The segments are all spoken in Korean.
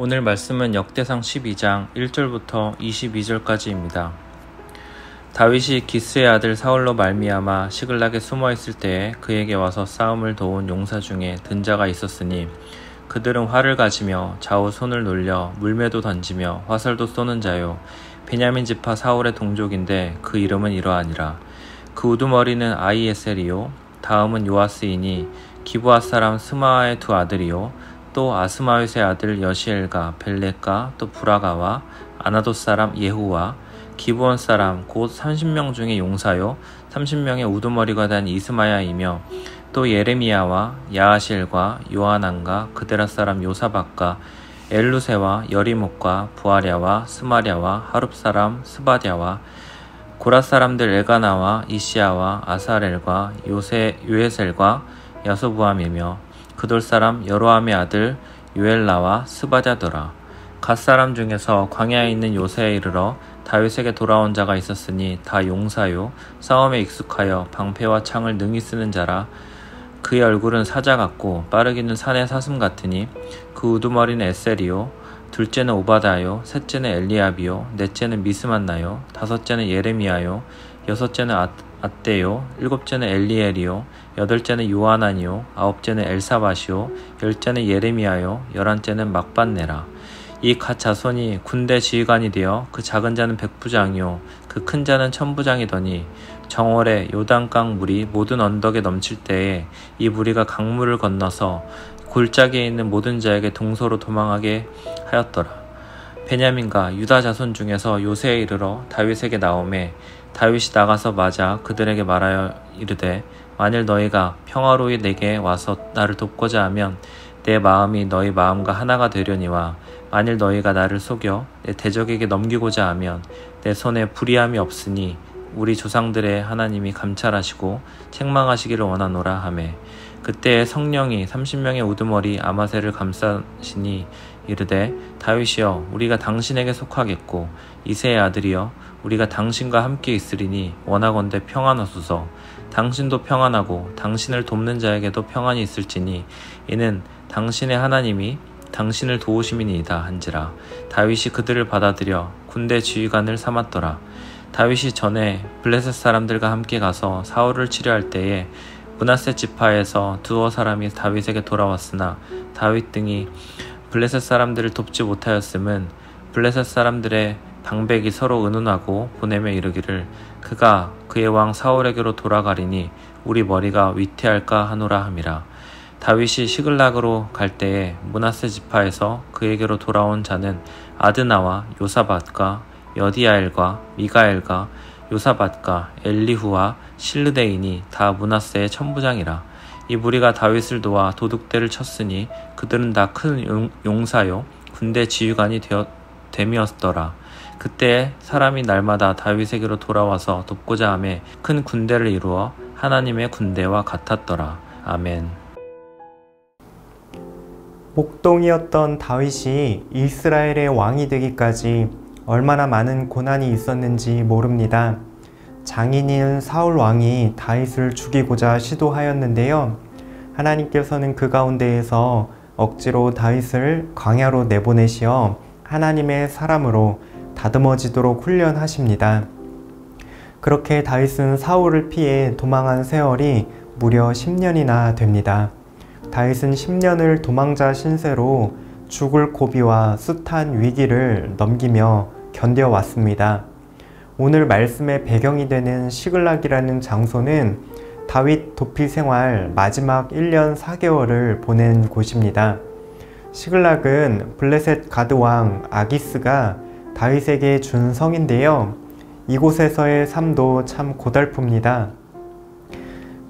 오늘 말씀은 역대상 12장 1절부터 22절까지입니다. 다윗이 기스의 아들 사울로 말미암아 시글락에 숨어있을 때에 그에게 와서 싸움을 도운 용사 중에 든 자가 있었으니 그들은 활을 가지며 좌우 손을 놀려 물매도 던지며 화살도 쏘는 자요 베냐민 지파 사울의 동족인데 그 이름은 이러하니라. 그 우두머리는 아히에셀이요 다음은 요아스이니 기브앗 사람 스마아의 두 아들이요 또 아스마웻의 아들 여시엘과 벨렉과 또 브라가와 아나돗 사람 예후와 기브온 사람 곧 30명 중에 용사요 30명의 우두머리가 된 이스마야이며 또 예레미야와 야하실과 요하난과 그데라 사람 요사박과 엘루세와 여리목과 부아랴와 스마랴와 하룹 사람 스바랴와 고라 사람들 엘가나와 이시야와 아사렐과 요에셀과 야소부함이며 그돌 사람 여로함의 아들 요엘라와 스바랴더라. 갓 사람 중에서 광야에 있는 요새에 이르러 다윗에게 돌아온 자가 있었으니 다 용사요 싸움에 익숙하여 방패와 창을 능히 쓰는 자라. 그의 얼굴은 사자 같고 빠르기는 산의 사슴 같으니 그 우두머리는 에셀이요 둘째는 오바다요 셋째는 엘리압이요 넷째는 미스만나요 다섯째는 예레미야요 여섯째는 앗대요 일곱째는 엘리엘이요 여덟째는 요하난이요 아홉째는 엘사밧이요 열째는 예레미야요 열한째는 막반네라. 이 갓 자손이 군대 지휘관이 되어 그 작은 자는 백부장이요 그 큰 자는 천부장이더니 정월에 요단강 물이 모든 언덕에 넘칠 때에 이 무리가 강물을 건너서 골짜기에 있는 모든 자에게 동서로 도망하게 하였더라. 베냐민과 유다 자손 중에서 요새에 이르러 다윗에게 나오매 다윗이 나가서 맞아 그들에게 말하여 이르되 만일 너희가 평화로이 내게 와서 나를 돕고자 하면 내 마음이 너희 마음과 하나가 되려니와 만일 너희가 나를 속여 내 대적에게 넘기고자 하면 내 손에 불의함이 없으니 우리 조상들의 하나님이 감찰하시고 책망하시기를 원하노라 하매 그때에 성령이 30명의 우두머리 아마새를 감싸시니 이르되 다윗이여 우리가 당신에게 속하겠고 이새의 아들이여 우리가 당신과 함께 있으리니 원하건대 평안하소서. 당신도 평안하고 당신을 돕는 자에게도 평안이 있을지니 이는 당신의 하나님이 당신을 도우심이니이다 한지라. 다윗이 그들을 받아들여 군대 지휘관을 삼았더라. 다윗이 전에 블레셋 사람들과 함께 가서 사울을 치려할 때에 므낫세 지파에서 두어 사람이 다윗에게 돌아왔으나 다윗 등이 블레셋 사람들을 돕지 못하였음은 블레셋 사람들의 방백이 서로 의논하고 보내며 이르기를 그가 그의 왕 사울에게로 돌아가리니 우리 머리가 위태할까 하노라 함이라. 다윗이 시글락으로 갈 때에 므낫세 지파에서 그에게로 돌아온 자는 아드나와 요사밧과 여디야엘과 미가엘과 요사밧과 엘리후와 실르데인이 다 므낫세의 천부장이라. 이 무리가 다윗을 도와 도둑대를 쳤으니 그들은 다 큰 용사요 군대 지휘관이 됨이었더라. 그때 사람이 날마다 다윗에게로 돌아와서 돕고자 하며 큰 군대를 이루어 하나님의 군대와 같았더라. 아멘. 목동이었던 다윗이 이스라엘의 왕이 되기까지 얼마나 많은 고난이 있었는지 모릅니다. 장인인 사울 왕이 다윗을 죽이고자 시도하였는데요. 하나님께서는 그 가운데에서 억지로 다윗을 광야로 내보내시어 하나님의 사람으로 다듬어지도록 훈련하십니다. 그렇게 다윗은 사울을 피해 도망한 세월이 무려 10년이나 됩니다. 다윗은 10년을 도망자 신세로 죽을 고비와 숱한 위기를 넘기며 견뎌왔습니다. 오늘 말씀의 배경이 되는 시글락이라는 장소는 다윗 도피 생활 마지막 1년 4개월을 보낸 곳입니다. 시글락은 블레셋 가드 왕 아기스가 다윗에게 준 성인데요. 이곳에서의 삶도 참 고달픕니다.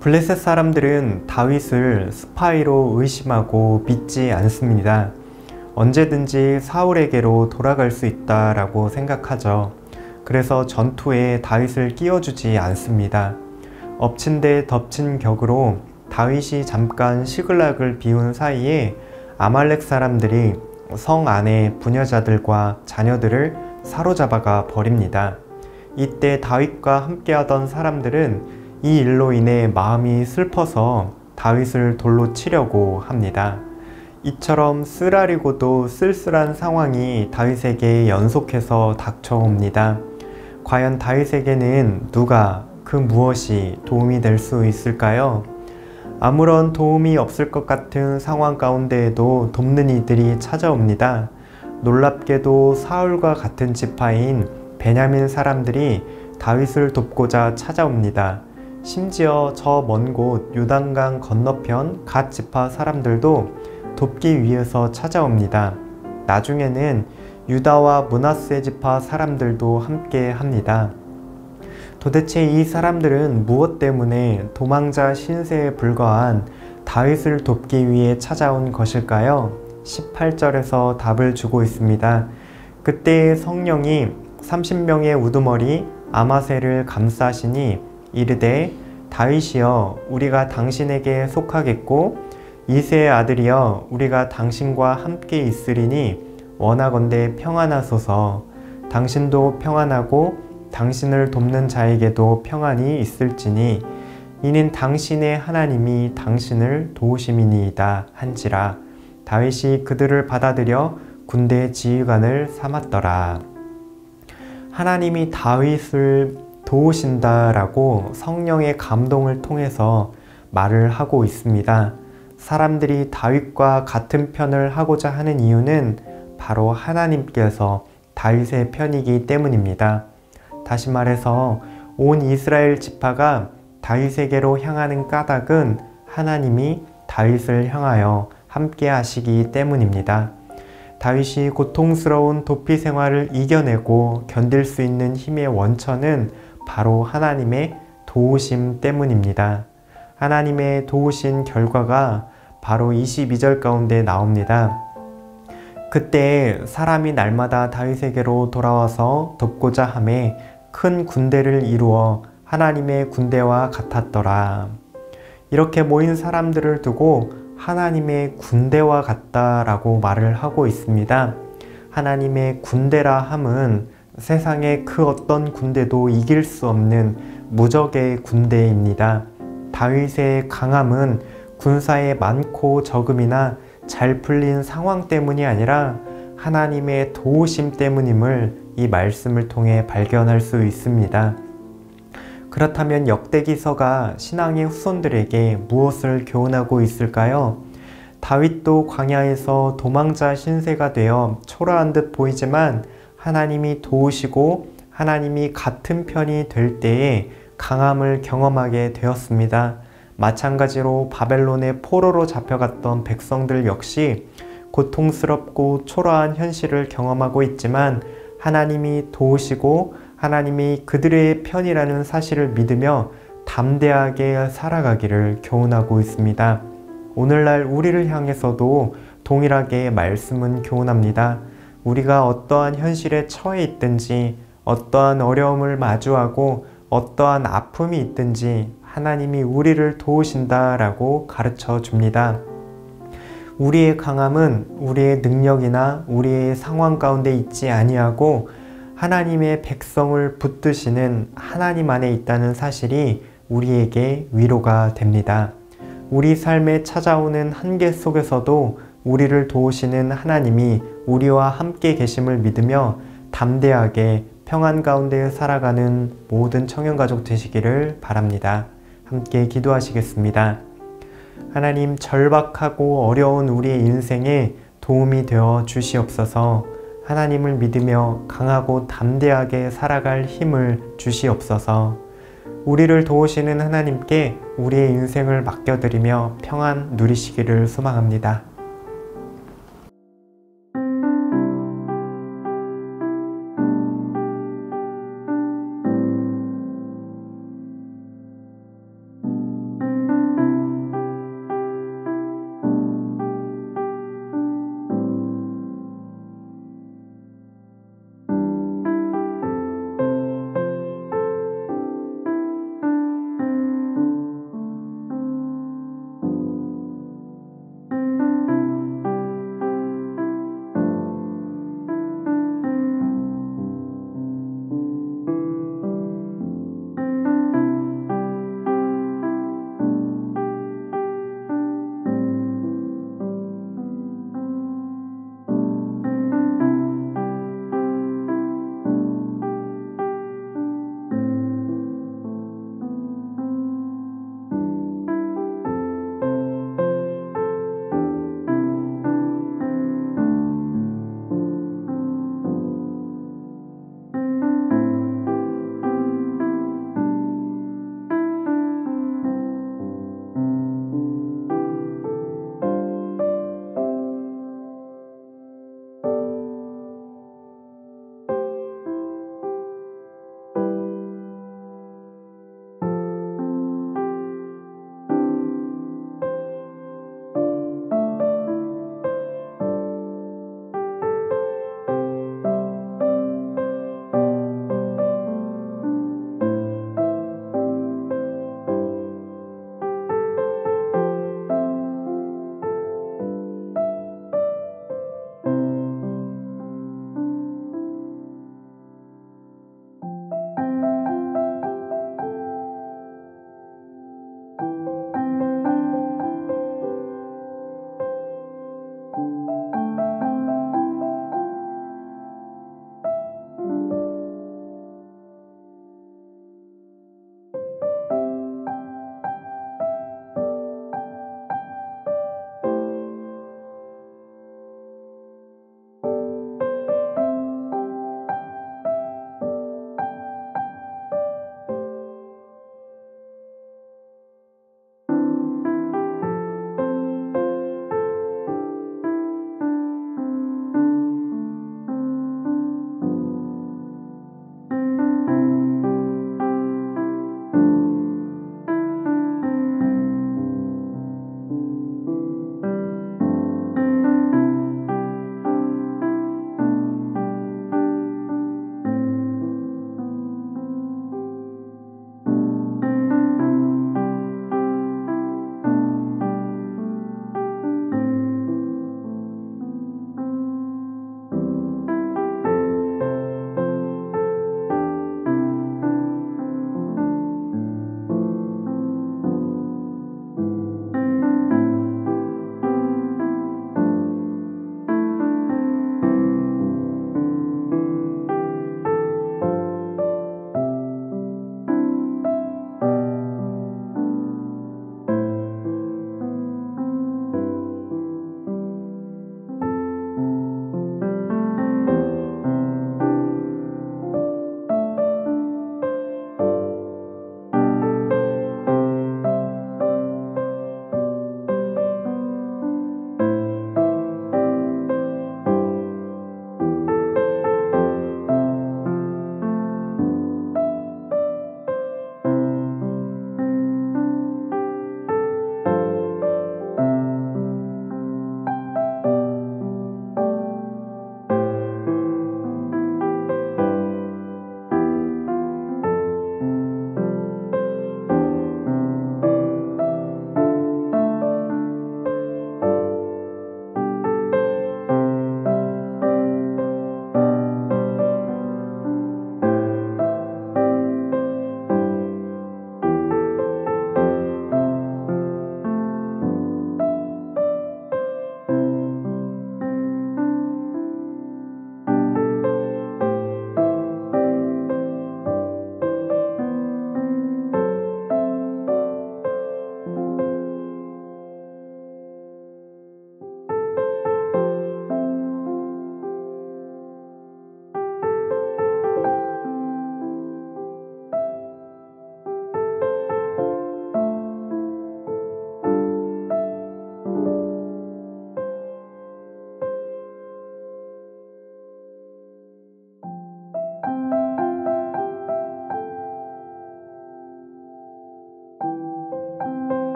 블레셋 사람들은 다윗을 스파이로 의심하고 믿지 않습니다. 언제든지 사울에게로 돌아갈 수 있다라고 생각하죠. 그래서 전투에 다윗을 끼워주지 않습니다. 엎친 데 덮친 격으로 다윗이 잠깐 시글락을 비운 사이에 아말렉 사람들이 성 안의 부녀자들과 자녀들을 사로잡아가 버립니다. 이때 다윗과 함께하던 사람들은 이 일로 인해 마음이 슬퍼서 다윗을 돌로 치려고 합니다. 이처럼 쓰라리고도 쓸쓸한 상황이 다윗에게 연속해서 닥쳐옵니다. 과연 다윗에게는 누가, 그 무엇이 도움이 될 수 있을까요? 아무런 도움이 없을 것 같은 상황 가운데에도 돕는 이들이 찾아옵니다. 놀랍게도 사울과 같은 지파인 베냐민 사람들이 다윗을 돕고자 찾아옵니다. 심지어 저 먼 곳 요단강 건너편 갓 지파 사람들도 돕기 위해서 찾아옵니다. 나중에는 유다와 므낫세 지파 사람들도 함께 합니다. 도대체 이 사람들은 무엇 때문에 도망자 신세에 불과한 다윗을 돕기 위해 찾아온 것일까요? 18절에서 답을 주고 있습니다. 그때 성령이 30명의 우두머리 아마새를 감싸시니 이르되 다윗이여 우리가 당신에게 속하겠고 이새의 아들이여 우리가 당신과 함께 있으리니 원하건대 평안하소서. 당신도 평안하고 당신을 돕는 자에게도 평안이 있을지니 이는 당신의 하나님이 당신을 도우심이니이다 한지라. 다윗이 그들을 받아들여 군대 지휘관을 삼았더라. 하나님이 다윗을 도우신다라고 성령의 감동을 통해서 말을 하고 있습니다. 사람들이 다윗과 같은 편을 하고자 하는 이유는 바로 하나님께서 다윗의 편이기 때문입니다. 다시 말해서 온 이스라엘 지파가 다윗에게로 향하는 까닭은 하나님이 다윗을 향하여 함께 하시기 때문입니다. 다윗이 고통스러운 도피 생활을 이겨내고 견딜 수 있는 힘의 원천은 바로 하나님의 도우심 때문입니다. 하나님의 도우신 결과가 바로 22절 가운데 나옵니다. 그때 사람이 날마다 다윗에게로 돌아와서 돕고자 하매 큰 군대를 이루어 하나님의 군대와 같았더라. 이렇게 모인 사람들을 두고 하나님의 군대와 같다라고 말을 하고 있습니다. 하나님의 군대라 함은 세상의 그 어떤 군대도 이길 수 없는 무적의 군대입니다. 다윗의 강함은 군사의 많고 적음이나 잘 풀린 상황 때문이 아니라 하나님의 도우심 때문임을 이 말씀을 통해 발견할 수 있습니다. 그렇다면 역대기서가 신앙의 후손들에게 무엇을 교훈하고 있을까요? 다윗도 광야에서 도망자 신세가 되어 초라한 듯 보이지만 하나님이 도우시고 하나님이 같은 편이 될 때에 강함을 경험하게 되었습니다. 마찬가지로 바벨론의 포로로 잡혀갔던 백성들 역시 고통스럽고 초라한 현실을 경험하고 있지만 하나님이 도우시고 하나님이 그들의 편이라는 사실을 믿으며 담대하게 살아가기를 교훈하고 있습니다. 오늘날 우리를 향해서도 동일하게 말씀은 교훈합니다. 우리가 어떠한 현실에 처해 있든지 어떠한 어려움을 마주하고 어떠한 아픔이 있든지 하나님이 우리를 도우신다라고 가르쳐 줍니다. 우리의 강함은 우리의 능력이나 우리의 상황 가운데 있지 아니하고 하나님의 백성을 붙드시는 하나님 안에 있다는 사실이 우리에게 위로가 됩니다. 우리 삶에 찾아오는 한계 속에서도 우리를 도우시는 하나님이 우리와 함께 계심을 믿으며 담대하게 평안 가운데 살아가는 모든 청년가족 되시기를 바랍니다. 함께 기도하시겠습니다. 하나님, 절박하고 어려운 우리의 인생에 도움이 되어 주시옵소서. 하나님을 믿으며 강하고 담대하게 살아갈 힘을 주시옵소서. 우리를 도우시는 하나님께 우리의 인생을 맡겨드리며 평안 누리시기를 소망합니다.